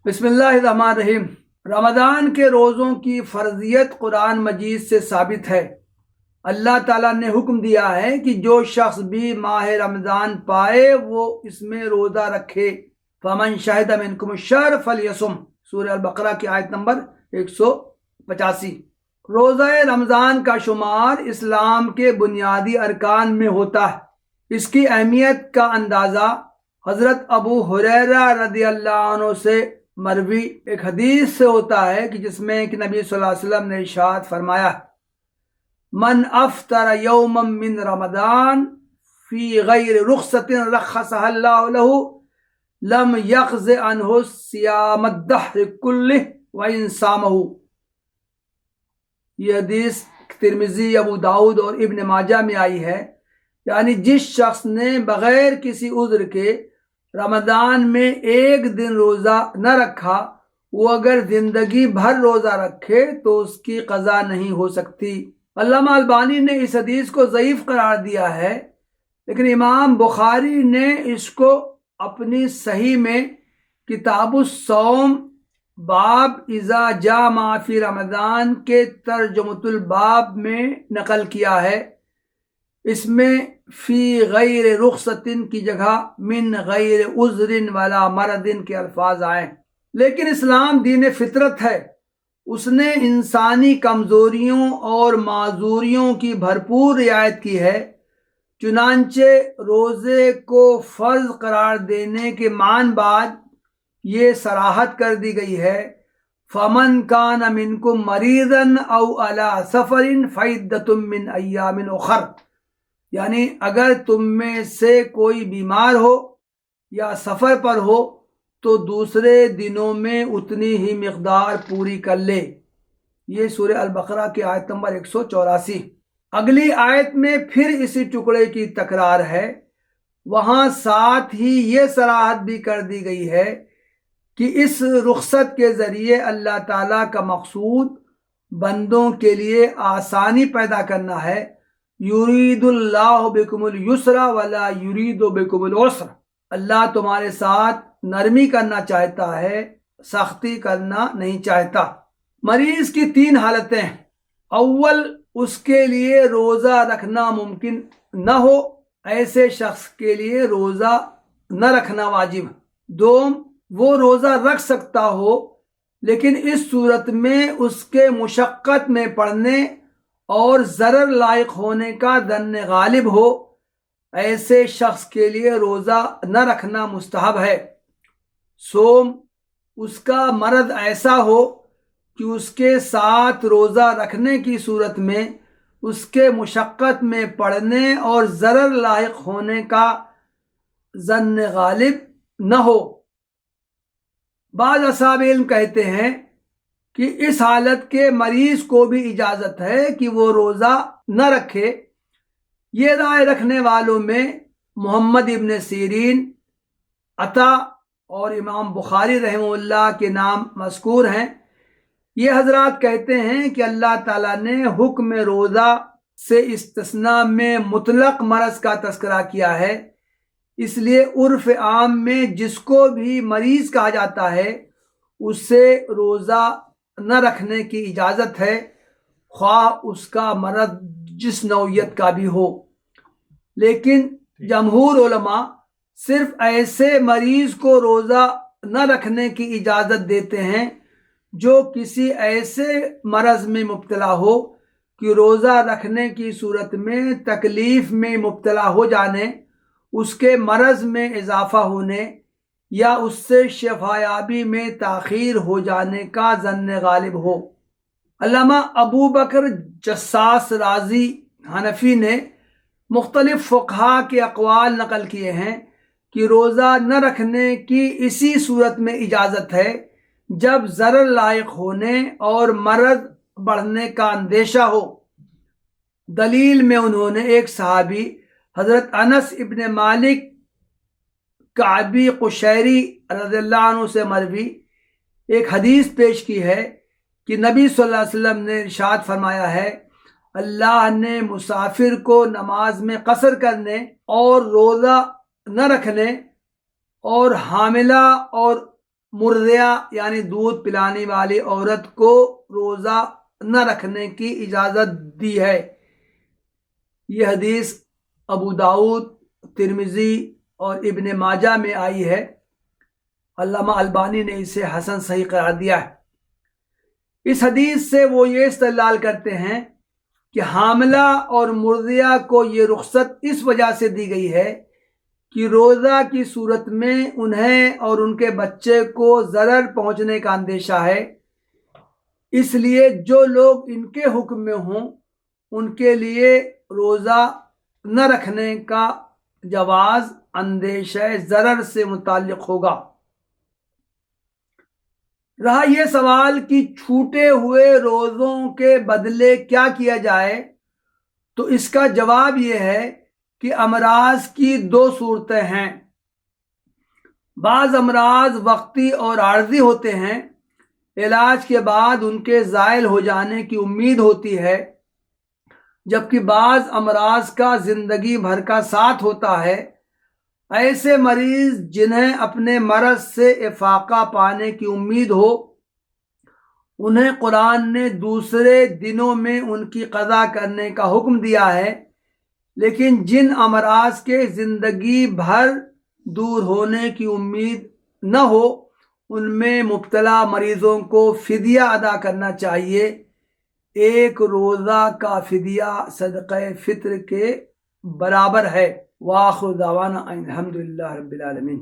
بسم اللہ الرحمن الرحیم۔ رمضان کے روزوں کی فرضیت قرآن مجید سے ثابت ہے۔ اللہ تعالیٰ نے حکم دیا ہے کہ جو شخص بھی ماہ رمضان پائے وہ اس میں روزہ رکھے۔ فمن شہد منکم الشہر فلیصم، سورہ البقرہ کی آیت نمبر 185۔ روزہ رمضان کا شمار اسلام کے بنیادی ارکان میں ہوتا ہے۔ اس کی اہمیت کا اندازہ حضرت ابو ہریرہ رضی اللہ عنہ سے مروی ایک حدیث سے ہوتا ہے کہ جس میں کہ نبی صلی اللہ علیہ وسلم نے ارشاد فرمایا، من افطر یوما من رمضان فی غیر رخصت رخصها اللہ له لم یقض عنہ صیام الدہر کلہ وان صامہ۔ یہ حدیث ترمذی، ابو داؤد اور ابن ماجہ میں آئی ہے، یعنی جس شخص نے بغیر کسی عذر کے رمضان میں ایک دن روزہ نہ رکھا، وہ اگر زندگی بھر روزہ رکھے تو اس کی قضا نہیں ہو سکتی۔ علامہ البانی نے اس حدیث کو ضعیف قرار دیا ہے، لیکن امام بخاری نے اس کو اپنی صحیح میں کتاب الصوم باب اذا جاء فی رمضان کے ترجمۃ الباب میں نقل کیا ہے۔ اس میں فی غیر رخصت کی جگہ من غیر عذر ولا مرض کے الفاظ آئے۔ لیکن اسلام دین فطرت ہے، اس نے انسانی کمزوریوں اور معذوریوں کی بھرپور رعایت کی ہے، چنانچہ روزے کو فرض قرار دینے کے معن بعد یہ صراحت کر دی گئی ہے، فمن کان منکم مریضا او علی سفر فعدۃ من ایام اخر، یعنی اگر تم میں سے کوئی بیمار ہو یا سفر پر ہو تو دوسرے دنوں میں اتنی ہی مقدار پوری کر لے۔ یہ سورہ البقرہ کی آیت نمبر 184۔ اگلی آیت میں پھر اسی ٹکڑے کی تکرار ہے، وہاں ساتھ ہی یہ صراحت بھی کر دی گئی ہے کہ اس رخصت کے ذریعے اللہ تعالیٰ کا مقصود بندوں کے لیے آسانی پیدا کرنا ہے۔ یرید اللہ بکم الیسر ولا یرید بکم العسر، اللہ تمہارے ساتھ نرمی کرنا چاہتا ہے، سختی کرنا نہیں چاہتا۔ مریض کی 3 حالتیں ہیں۔ اول، اس کے لیے روزہ رکھنا ممکن نہ ہو، ایسے شخص کے لیے روزہ نہ رکھنا واجب۔ دوم، وہ روزہ رکھ سکتا ہو لیکن اس صورت میں اس کے مشقت میں پڑنے اور ضرر لائق ہونے کا ظن غالب ہو، ایسے شخص کے لیے روزہ نہ رکھنا مستحب ہے۔ سوم، اس کا مرض ایسا ہو کہ اس کے ساتھ روزہ رکھنے کی صورت میں اس کے مشقت میں پڑنے اور ضرر لاحق ہونے کا ظن غالب نہ ہو۔ بعض اصحاب علم کہتے ہیں کہ اس حالت کے مریض کو بھی اجازت ہے کہ وہ روزہ نہ رکھے۔ یہ رائے رکھنے والوں میں محمد ابن سیرین، عطا اور امام بخاری رحمہ اللہ کے نام مذکور ہیں۔ یہ حضرات کہتے ہیں کہ اللہ تعالیٰ نے حکم روزہ سے استثناء میں مطلق مرض کا تذکرہ کیا ہے، اس لیے عرف عام میں جس کو بھی مریض کہا جاتا ہے اسے روزہ نہ رکھنے کی اجازت ہے، خواہ اس کا مرض جس نوعیت کا بھی ہو۔ لیکن جمہور علماء صرف ایسے مریض کو روزہ نہ رکھنے کی اجازت دیتے ہیں جو کسی ایسے مرض میں مبتلا ہو کہ روزہ رکھنے کی صورت میں تکلیف میں مبتلا ہو جانے، اس کے مرض میں اضافہ ہونے یا اس سے شفایابی میں تاخیر ہو جانے کا ظن غالب ہو۔ علامہ ابو بکر جساس رازی حنفی نے مختلف فقہا کے اقوال نقل کیے ہیں کہ روزہ نہ رکھنے کی اسی صورت میں اجازت ہے جب ضرر لائق ہونے اور مرض بڑھنے کا اندیشہ ہو۔ دلیل میں انہوں نے ایک صحابی حضرت انس ابن مالک کعبی قشیری رضی اللہ عنہ سے مروی ایک حدیث پیش کی ہے کہ نبی صلی اللہ علیہ وسلم نے ارشاد فرمایا ہے، اللہ نے مسافر کو نماز میں قصر کرنے اور روزہ نہ رکھنے اور حاملہ اور مرضیہ یعنی دودھ پلانے والی عورت کو روزہ نہ رکھنے کی اجازت دی ہے۔ یہ حدیث ابو داؤد، ترمذی اور ابن ماجہ میں آئی ہے۔ علامہ البانی نے اسے حسن صحیح قرار دیا ہے۔ اس حدیث سے وہ یہ استدلال کرتے ہیں کہ حاملہ اور مرضیہ کو یہ رخصت اس وجہ سے دی گئی ہے کہ روزہ کی صورت میں انہیں اور ان کے بچے کو ضرر پہنچنے کا اندیشہ ہے، اس لیے جو لوگ ان کے حکم میں ہوں ان کے لیے روزہ نہ رکھنے کا جواز اندیشہ ضرر سے متعلق ہوگا۔ رہا یہ سوال کہ چھوٹے ہوئے روزوں کے بدلے کیا کیا جائے، تو اس کا جواب یہ ہے کہ امراض کی دو صورتیں ہیں۔ بعض امراض وقتی اور عارضی ہوتے ہیں، علاج کے بعد ان کے زائل ہو جانے کی امید ہوتی ہے، جبکہ بعض امراض کا زندگی بھر کا ساتھ ہوتا ہے۔ ایسے مریض جنہیں اپنے مرض سے افاقہ پانے کی امید ہو، انہیں قرآن نے دوسرے دنوں میں ان کی قضا کرنے کا حکم دیا ہے، لیکن جن امراض کے زندگی بھر دور ہونے کی امید نہ ہو، ان میں مبتلا مریضوں کو فدیہ ادا کرنا چاہیے۔ ایک روزہ کا فدیہ صدقہ فطر کے برابر ہے۔ وآخر دعوانا الحمدللہ رب العالمین۔